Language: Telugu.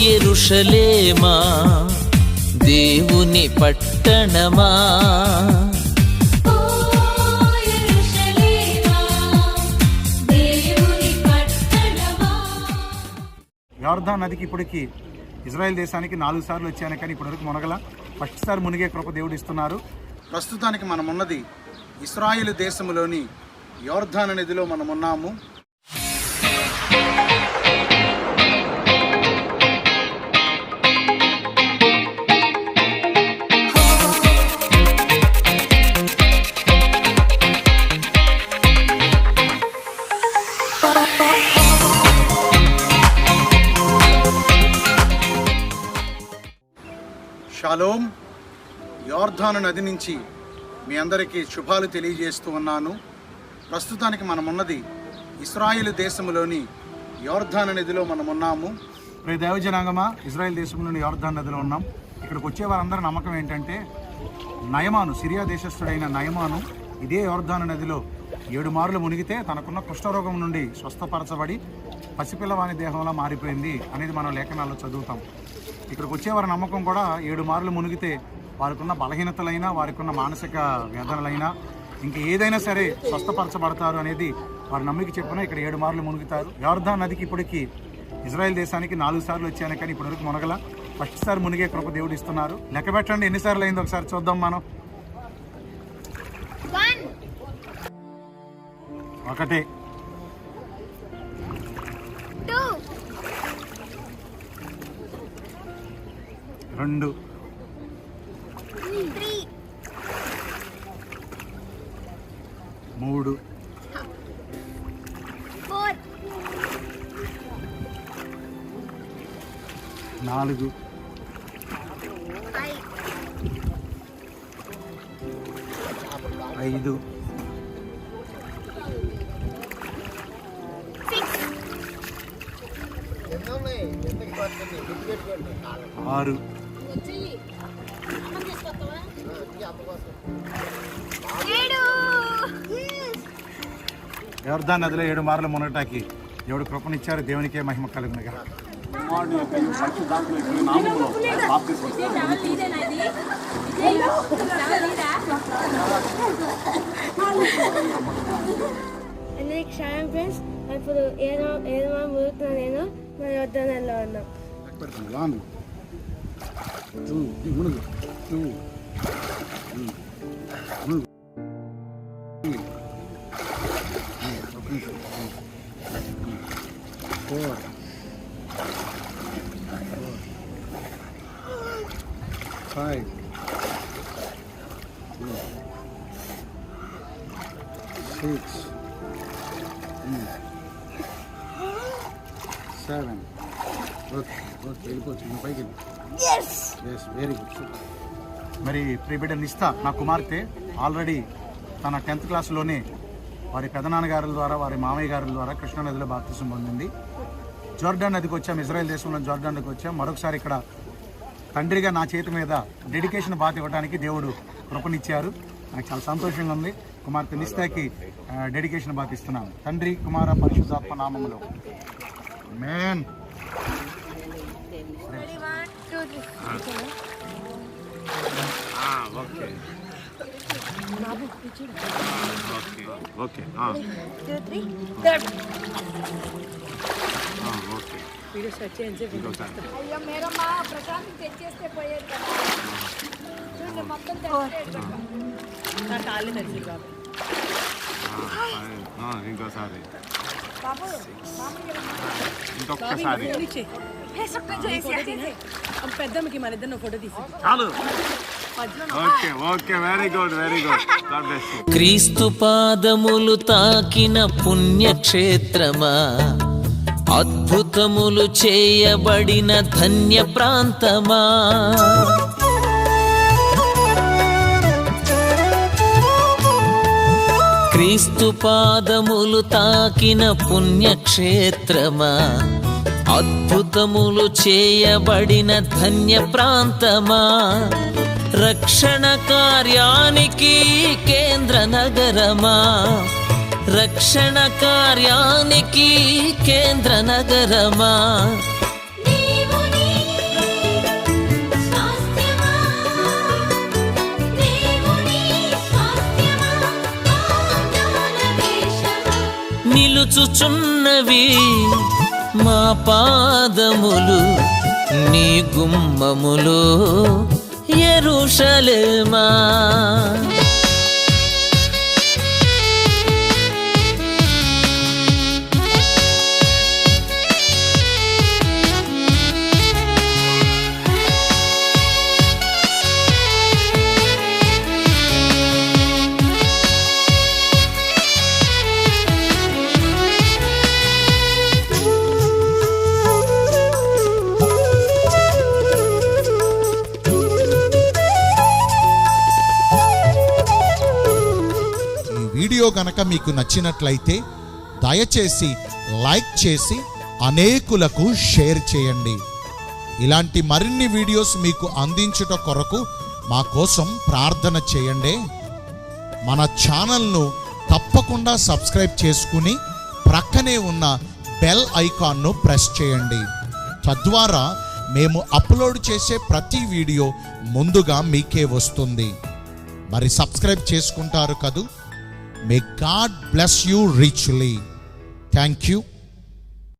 యెరూషలేమా దేవుని పట్టణమా, యోర్దాను నదికి ఇప్పటికి ఇజ్రాయెల్ దేశానికి 4 సార్లు వచ్చాను, కానీ ఇప్పటివరకు మునగల. ఫస్ట్ సారి మునిగే కృప దేవుడు ఇస్తున్నారు. ప్రస్తుతానికి మనం ఉన్నది ఇశ్రాయేలు దేశంలోని యోర్దాను నదిలో మనం ఉన్నాము. షాలోమ్. యోర్దాను నది నుంచి మీ అందరికీ శుభాలు తెలియజేస్తూ ఉన్నాను. ప్రస్తుతానికి మనం ఉన్నది ఇశ్రాయేలు దేశంలోని యోర్దాను నదిలో మనం ఉన్నాము. ప్రియ దైవజనాంగమా, ఇజ్రాయెల్ దేశంలోని యోర్దాను నదిలో ఉన్నాం. ఇక్కడికి వచ్చే వారందరి నమ్మకం ఏంటంటే, నయమాను, సిరియా దేశస్థుడైన నయమాను ఇదే యోర్దాను నదిలో 7 మార్లు మునిగితే తనకున్న కుష్ఠరోగం నుండి స్వస్థపరచబడి పసిపిల్లవాని దేహంలో మారిపోయింది అనేది మనం లేఖనాల్లో చదువుతాం. ఇక్కడికి వచ్చేవారి నమ్మకం కూడా 7 మార్లు మునిగితే వారికున్న బలహీనతలైనా, వారికున్న మానసిక వేదనలైనా, ఇంకా ఏదైనా సరే స్వస్థపరచబడతారు అనేది వారి నమ్మిక చెప్పినా ఇక్కడ 7 మార్లు మునుగుతారు. యోర్దాను నదికి ఇప్పటికి ఇజ్రాయెల్ దేశానికి 4 సార్లు వచ్చాను, కానీ ఇప్పటివరకు మునగల. ఫస్ట్ సారి మునిగే కృప దేవుడు ఇస్తున్నారు. లెక్క పెట్టండి ఎన్నిసార్లు అయిందో ఒకసారి చూద్దాం మనం. 1 2 3 4 5 6 యోర్దాను నదిలో 7 మార్లు మునగటానికి దేవుడు కృపనిచ్చారు. దేవునికే మహిమ కలుగునుగా. ఫ్రెండ్స్, ఇప్పుడు 7 మార్లు మునుగుతున్నా నేను. మన యోర్దాను నదిలో ఉన్నాం. మరి ప్రియబిడ్డ నిస్తా, నా కుమార్తె, ఆల్రెడీ తన 10th క్లాస్లోనే వారి పెదనాన్నగారుల ద్వారా, వారి మామయ్య గారుల ద్వారా కృష్ణానదిలో బాప్తిసం పొందింది. జోర్డాన్ నదికి వచ్చాం, ఇజ్రాయెల్ దేశంలో జోర్డాన్ నదికి వచ్చాం. మరొకసారి ఇక్కడ తండ్రిగా నా చేతి మీద డెడికేషన్ బాధ ఇవ్వడానికి దేవుడు కృపనిచ్చారు. నాకు చాలా సంతోషంగా ఉంది. కుమార్తె నిస్తాకి డెడికేషన్ బాధ ఇస్తున్నాను. తండ్రి, కుమార, పరిశుద్ధాత్మ నామములో ఆమేన్. పెద్దమ్మకి మన ఇద్దరు ఫోటో తీసి క్రీస్తు పాదములు తాకిన పుణ్యక్షేత్రమా, అద్భుతములు చేయబడిన ధన్య ప్రాంతమా, క్రీస్తు పాదములు తాకిన పుణ్యక్షేత్రమా, అద్భుతములు చేయబడిన ధన్య ప్రాంతమా, రక్షణ కార్యానికి కేంద్ర నగరమా, రక్షణ కార్యానికి కేంద్ర నగరమా, దేవుని వీచుచున్నవి మా పాదములు నీ గుమ్మములో యెరూషలేమా. వీడియో గనక మీకు నచ్చినట్లయితే దయచేసి లైక్ చేసి అనేకులకు షేర్ చేయండి. ఇలాంటి మరిన్ని వీడియోస్ మీకు అందించుట కొరకు మా కోసం ప్రార్థన చేయండి. మన ఛానల్ను తప్పకుండా సబ్స్క్రైబ్ చేసుకుని ప్రక్కనే ఉన్న బెల్ ఐకాన్ను ప్రెస్ చేయండి. తద్వారా మేము అప్లోడ్ చేసే ప్రతి వీడియో ముందుగా మీకే వస్తుంది. మరి సబ్స్క్రైబ్ చేసుకుంటారు కదూ. May God bless you richly. Thank you.